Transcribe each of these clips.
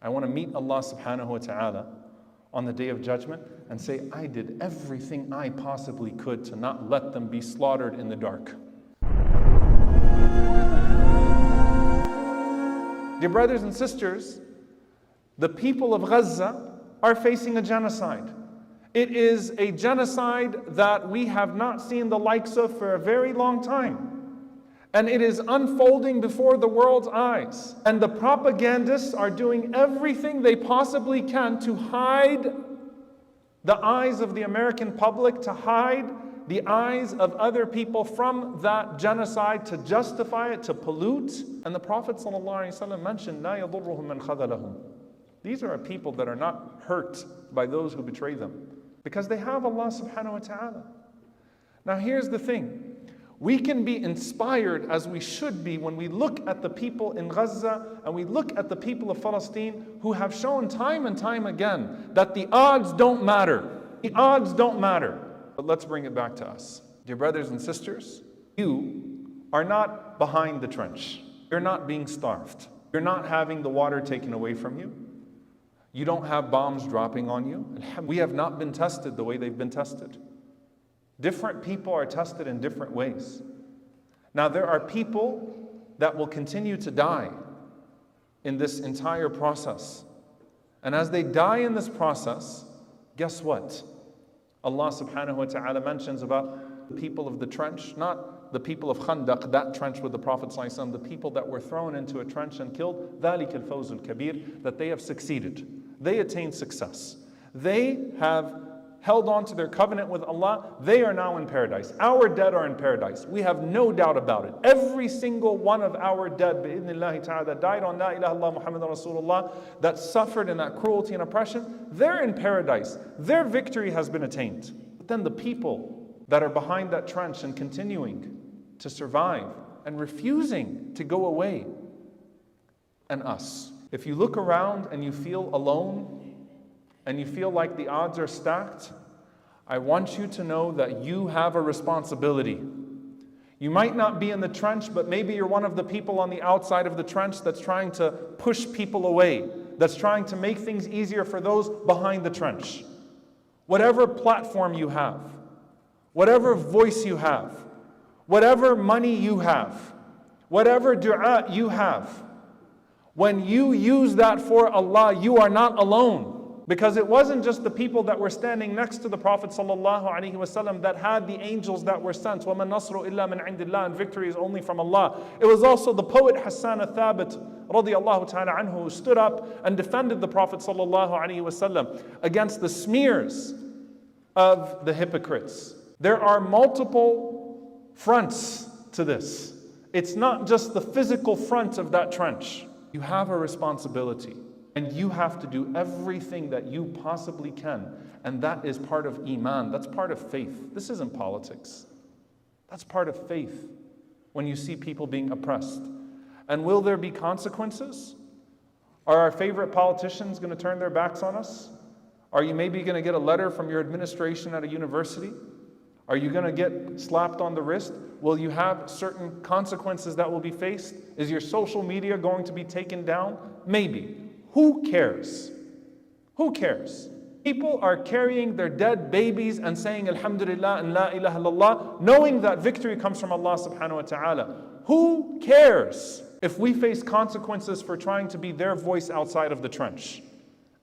I want to meet Allah subhanahu wa ta'ala on the Day of Judgment and say, I did everything I possibly could to not let them be slaughtered in the dark. Dear brothers and sisters, the people of Gaza are facing a genocide. It is a genocide that we have not seen the likes of for a very long time. And it is unfolding before the world's eyes. And the propagandists are doing everything they possibly can to hide the eyes of the American public, to hide the eyes of other people from that genocide, to justify it, to pollute. And the Prophet ﷺ mentioned, "لا يضرهم من خذلهم." These are people that are not hurt by those who betray them, because they have Allah subhanahu wa ta'ala. Now here's the thing. We can be inspired, as we should be, when we look at the people in Gaza and we look at the people of Palestine who have shown time and time again that the odds don't matter. The odds don't matter. But let's bring it back to us. Dear brothers and sisters, you are not behind the trench. You're not being starved. You're not having the water taken away from you. You don't have bombs dropping on you. We have not been tested the way they've been tested. Different people are tested in different ways. Now there are people that will continue to die in this entire process. And as they die in this process, guess what? Allah subhanahu wa ta'ala mentions about the people of the trench, not the people of Khandaq, that trench with the Prophet ﷺ, the people that were thrown into a trench and killed, ذَلِكَ الْفَوْزُ الْكَبِيرُ, that they have succeeded. They attained success. They have held on to their covenant with Allah. They are now in paradise. Our dead are in paradise. We have no doubt about it. Every single one of our dead, bi'idhnillahi ta'ala, that died on La ilaha illallah Muhammadan Rasulullah, that suffered in that cruelty and oppression, they're in paradise. Their victory has been attained. But then the people that are behind that trench and continuing to survive and refusing to go away, and us. If you look around and you feel alone, and you feel like the odds are stacked, I want you to know that you have a responsibility. You might not be in the trench, but maybe you're one of the people on the outside of the trench that's trying to push people away, that's trying to make things easier for those behind the trench. Whatever platform you have, whatever voice you have, whatever money you have, whatever dua you have, when you use that for Allah, you are not alone. Because it wasn't just the people that were standing next to the Prophet ﷺ that had the angels that were sent. وَمَا النَّصْرُ إِلَّا مِنْ عِنْدِ اللَّهِ, and victory is only from Allah. It was also the poet Hassan al-Thabit radiyallahu ta'ala anhu who stood up and defended the Prophet ﷺ against the smears of the hypocrites. There are multiple fronts to this. It's not just the physical front of that trench. You have a responsibility. And you have to do everything that you possibly can. And that is part of Iman. That's part of faith. This isn't politics. That's part of faith when you see people being oppressed. And will there be consequences? Are our favorite politicians going to turn their backs on us? Are you maybe going to get a letter from your administration at a university? Are you going to get slapped on the wrist? Will you have certain consequences that will be faced? Is your social media going to be taken down? Maybe. Who cares? Who cares? People are carrying their dead babies and saying Alhamdulillah and La ilaha illallah, knowing that victory comes from Allah subhanahu wa ta'ala. Who cares if we face consequences for trying to be their voice outside of the trench?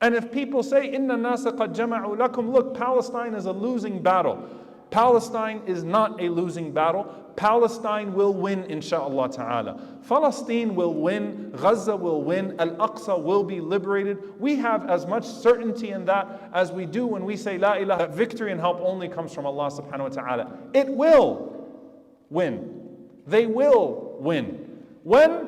And if people say, Inna nasa qad jama'u lakum, look, Palestine is a losing battle. Palestine is not a losing battle. Palestine will win, insha'Allah ta'ala. Palestine will win, Gaza will win, Al-Aqsa will be liberated. We have as much certainty in that as we do when we say La ilaha. Victory and help only comes from Allah subhanahu wa ta'ala. It will win. They will win. When?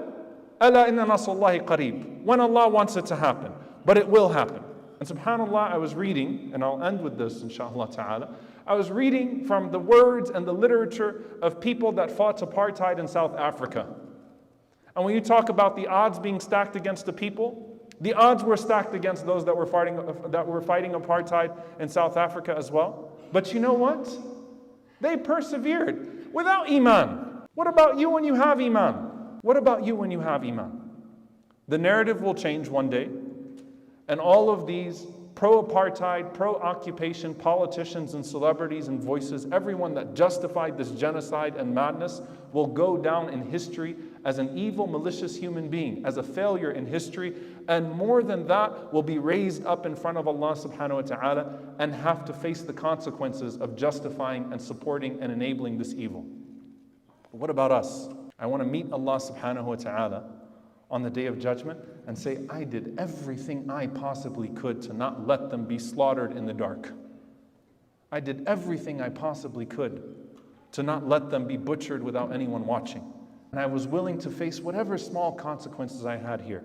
Ala inna nasrullahi qareeb. When Allah wants it to happen. But it will happen. And subhanAllah, I was reading, and I'll end with this insha'Allah ta'ala. I was reading from the words and the literature of people that fought apartheid in South Africa. And when you talk about the odds being stacked against the people, the odds were stacked against those that were fighting apartheid in South Africa as well. But you know what? They persevered without Iman. What about you when you have Iman? What about you when you have Iman? The narrative will change one day. And all of these pro-apartheid, pro-occupation politicians and celebrities and voices, everyone that justified this genocide and madness, will go down in history as an evil, malicious human being, as a failure in history, and more than that, will be raised up in front of Allah subhanahu wa ta'ala and have to face the consequences of justifying and supporting and enabling this evil. But what about us? I want to meet Allah subhanahu wa ta'ala on the Day of Judgment and say, I did everything I possibly could to not let them be slaughtered in the dark. I did everything I possibly could to not let them be butchered without anyone watching. And I was willing to face whatever small consequences I had here.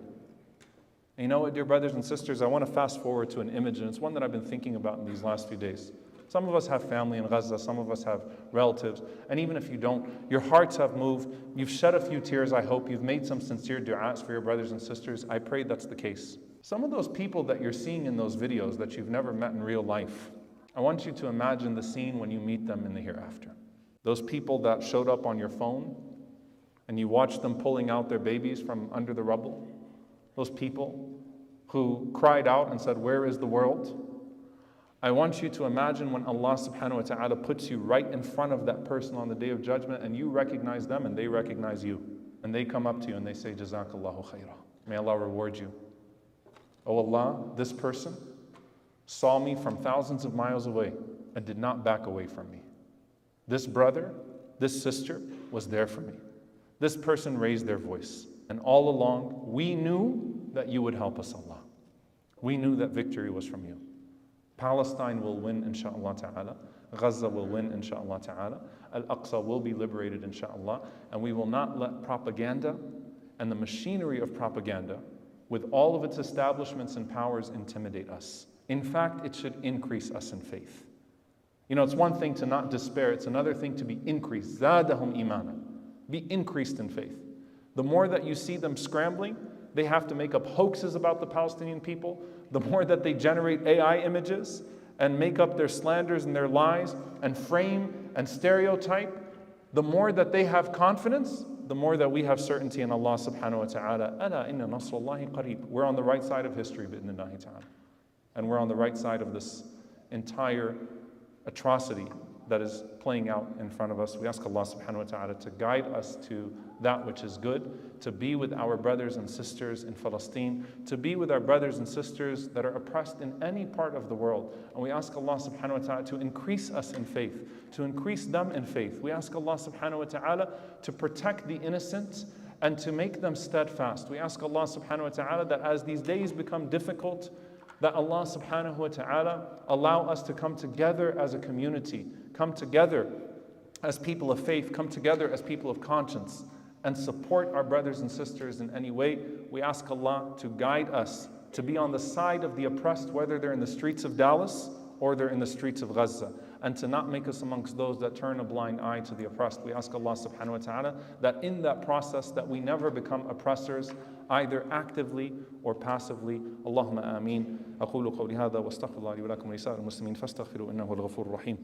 And you know what, dear brothers and sisters, I want to fast forward to an image, and it's one that I've been thinking about in these last few days. Some of us have family in Gaza, some of us have relatives, and even if you don't, your hearts have moved, you've shed a few tears, I hope, you've made some sincere du'as for your brothers and sisters. I pray that's the case. Some of those people that you're seeing in those videos that you've never met in real life, I want you to imagine the scene when you meet them in the hereafter. Those people that showed up on your phone, and you watched them pulling out their babies from under the rubble, those people who cried out and said, where is the world? I want you to imagine when Allah subhanahu wa ta'ala puts you right in front of that person on the Day of Judgment, and you recognize them and they recognize you. And they come up to you and they say, Jazakallahu khairah. May Allah reward you. Oh Allah, this person saw me from thousands of miles away and did not back away from me. This brother, this sister was there for me. This person raised their voice. And all along, we knew that you would help us, Allah. We knew that victory was from you. Palestine will win, insha'Allah ta'ala. Gaza will win, insha'Allah ta'ala. Al-Aqsa will be liberated, insha'Allah. And we will not let propaganda and the machinery of propaganda, with all of its establishments and powers, intimidate us. In fact, it should increase us in faith. You know, it's one thing to not despair, it's another thing to be increased. Zadahum imana. Be increased in faith. The more that you see them scrambling, they have to make up hoaxes about the Palestinian people. The more that they generate AI images and make up their slanders and their lies and frame and stereotype, the more that they have confidence, the more that we have certainty in Allah subhanahu wa ta'ala. Ala inna nasrullahi qareeb. We're on the right side of history, bi'idhnillahi ta'ala. And we're on the right side of this entire atrocity that is playing out in front of us. We ask Allah subhanahu wa ta'ala to guide us to that which is good, to be with our brothers and sisters in Palestine, to be with our brothers and sisters that are oppressed in any part of the world. And we ask Allah subhanahu wa ta'ala to increase us in faith, to increase them in faith. We ask Allah subhanahu wa ta'ala to protect the innocent and to make them steadfast. We ask Allah subhanahu wa ta'ala that as these days become difficult, that Allah subhanahu wa ta'ala allow us to come together as a community, come together as people of faith, come together as people of conscience, and support our brothers and sisters in any way. We ask Allah to guide us to be on the side of the oppressed, whether they're in the streets of Dallas or they're in the streets of Gaza, and to not make us amongst those that turn a blind eye to the oppressed. We ask Allah subhanahu wa ta'ala that in that process that we never become oppressors, either actively or passively. Allahumma ameen. أقول قولي هذا واستغفر الله لي ولكم ولسائر المسلمين فاستغفروا إنه هو الغفور الرحيم.